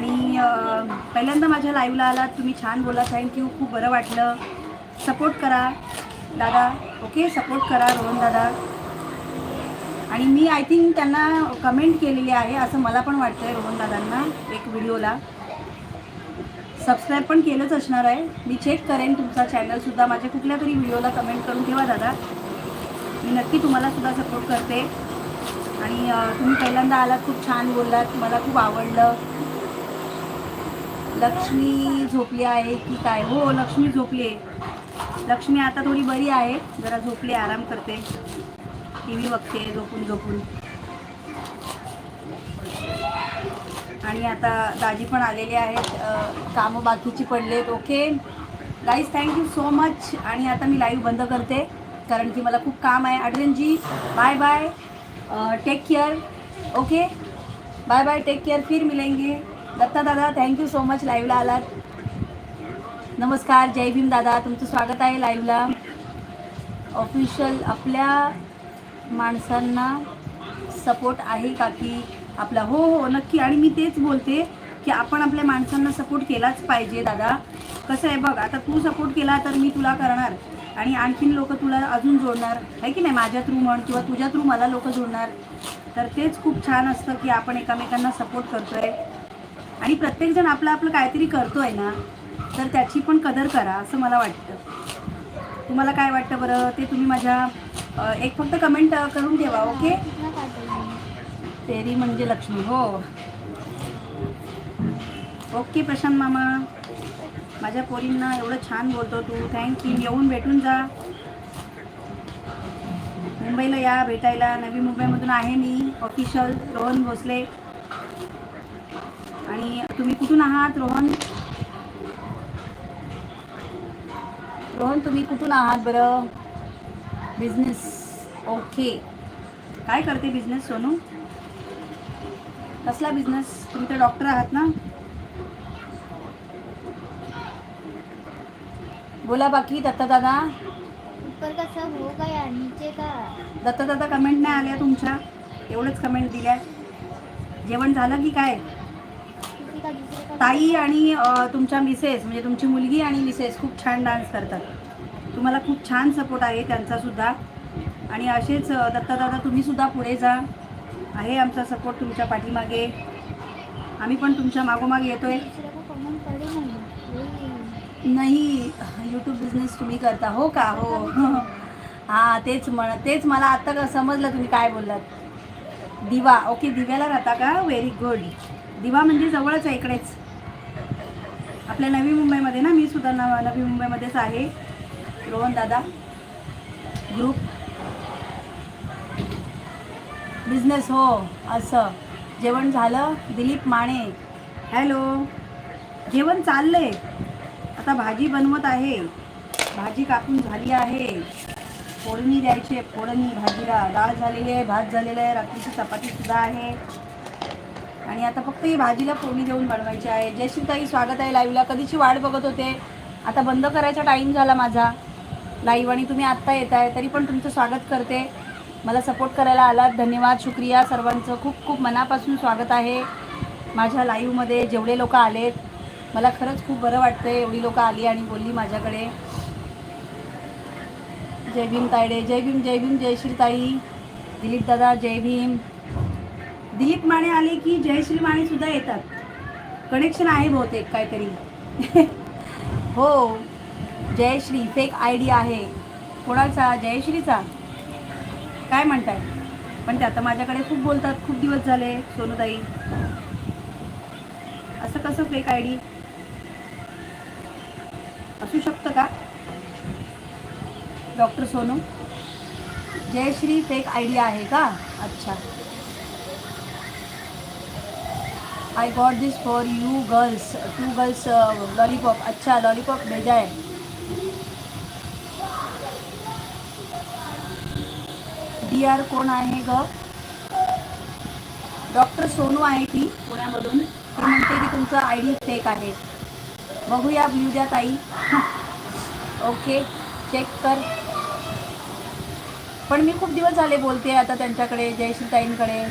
आणि पहिल्यांदा माझ्या लाईव्हला आलात, तुम्ही छान बोला, थँक्यू, खूप बरं वाटलं. सपोर्ट करा दादा, ओके, सपोर्ट करा रोहन दादा. आणि मी आय थिंक त्यांना कमेंट केलेली आहे असं मला पण वाटतं आहे, रोहन दादांना एक व्हिडिओला सबस्क्राईब पण केलंच असणार आहे. मी चेक करेन तुमचा चॅनलसुद्धा, माझ्या कुठल्या तरी व्हिडिओला कमेंट करून ठेवा दादा, मी नक्की तुम्हालासुद्धा सपोर्ट करते. आणि तुम्ही पहिल्यांदा आलात, खूप छान बोललात, मला खूप आवडलं. लक्ष्मी झोपली आहे की काय? हो, लक्ष्मी झोपली आहे. लक्ष्मी आता थोडी बरी आहे, जरा झोपली, आराम करते, टी व्ही बघते झोपून झोपून. आणि आता दाजी पण आलेले आहेत, कामं बाकीची पडलेत. Okay guys, thank you so much. आणि आता मी लाईव्ह बंद करते कारण की मला खूप काम आहे. अड्रियनजी bye bye, take care. Okay, bye bye, take care, फिर मिलेंगे. दत्ता दादा थँक्यू सो मच, लाईव्हला आलात. नमस्कार, जय भीम दादा, तुमचं स्वागत आहे लाईव्हला. ऑफिशियल आपल्या माणसांना सपोर्ट आहे का की आपला? हो हो, नक्की. आणि मी तेच बोलते की आपण आपल्या माणसांना सपोर्ट केलाच पाहिजे दादा. कसं आहे बघ, आता तू सपोर्ट केला तर मी तुला करणार आणि आणखीन लोक तुला अजून जोडणार आहे की नाही, माझ्या थ्रू म्हण किंवा तुझ्या थ्रू मला लोक जोडणार. तर तेच खूप छान असतं की आपण एकामेकांना सपोर्ट करतोय आणि प्रत्येकजण आपलं आपलं काहीतरी करतोय ना, तर त्याची पण कदर करा असं मला वाटतं. तुम्हाला काय वाटतं बरं ते तुम्ही माझ्या एक फक्त कमेंट करून ठेवा. ओके, तेरी म्हणजे लक्ष्मी. हो, ओके प्रशांत मामा, माझ्या पोरींना एवढं छान बोलतो तू, थँक्यू. येऊन भेटून जा, मुंबईला या भेटायला. नवी मुंबईमधून आहे मी, ऑफिशियल रोहन भोसले. आणि तुम्ही कुठून आहात रोहन? रोहन तुम्ही कुठून आहात बरं? Business, okay. काय करते बिझनेस सोनू? कसला बिझनेस? तुम्ही तर डॉक्टर आहात ना? बोला बाकी दत्ता दादा. ऊपर का सब हो गया, नीचे का? दत्ता दादा कमेंट नाही आल्या तुमच्या, एवढंच कमेंट दिल्या. जेवण झालं की काय? ताई आणि तुमच्या मिसेस म्हणजे तुमची मुलगी आणि मिसेस खूप छान डान्स करतात, तुम्हाला खूप छान सपोर्ट आहे त्यांचासुद्धा. आणि असेच दत्तादादा तुम्हीसुद्धा पुढे जा, आहे आमचा सपोर्ट तुमच्या पाठीमागे, आम्ही पण तुमच्या मागोमागे येतोय. नाही, यूट्यूब बिझनेस तुम्ही करता हो का? हो हां, तेच मला आत्ता समजलं तुम्ही काय बोललात. दिवा, ओके, दिव्याला राहता का? Very good. दिवा म्हणजे जवळच आहे, इकडेच आपल्या नवी मुंबईमध्ये ना. मी सुद्धा नवी मुंबईमध्येच आहे. रोहन दादा ग्रुप बिझनेस, हो असं. जेवण झालं? दिलीप माने, हॅलो. जेवण चाललंय, आता भाजी बनवत आहे, भाजी कापून झाली आहे, फोडणी द्यायची आहे, फोडणी भाजीला. डाळ झालेली आहे, भात झालेला आहे, रात्रीची चपातीसुद्धा आहे. आणि आता फक्त ही भाजीला फोडणी देऊन बनवायची आहे. जयश्री ताई स्वागत आहे लाईव्हला, कधीची वाट बघत होते. आता बंद करायचा टाईम झाला माझा लाईव्ह आणि तुम्ही आत्ता येत आहे, तरी पण तुमचं स्वागत करते. मला सपोर्ट करायला आलात, धन्यवाद, शुक्रिया सर्वांचं. खूप खूप मनापासून स्वागत आहे माझ्या लाईव्हमध्ये. जेवढे लोक आलेत, मला खरंच खूप बरं वाटतं एवढी लोक आली आणि बोलली माझ्याकडे. जय भीम तायडे, जय भीम, जय भीम जयश्री ताई. दिलीप दादा जय भीम. दिलीप माने आले की जयश्री माने सुद्धा येतात, कनेक्शन आहे बहुतेक काहीतरी हो, जयश्री फेक आय डी आहे. कोणाचा? जयश्रीचा? काय म्हणताय? पण ते आता माझ्याकडे खूप बोलतात, खूप दिवस झाले सोनूताई. असं कसं फेक आय डी असू शकतं का doctor Sonu? Jayashree fake I D आहे का? अच्छा, I got this for you girls, 2 girls lollipop. अच्छा, लॉलीपॉप भेजा आहे. DR कोण आहे ग? डॉक्टर सोनू आहे ती पुण्यामधून. ती म्हणते की तुमचं आय डी फेक आहे. बघूया, ब्ल्यू द्या ताई ओके, चेक कर. पण मी खूप दिवस झाले बोलते आता त्यांच्याकडे, जयश्री ताईंकडे.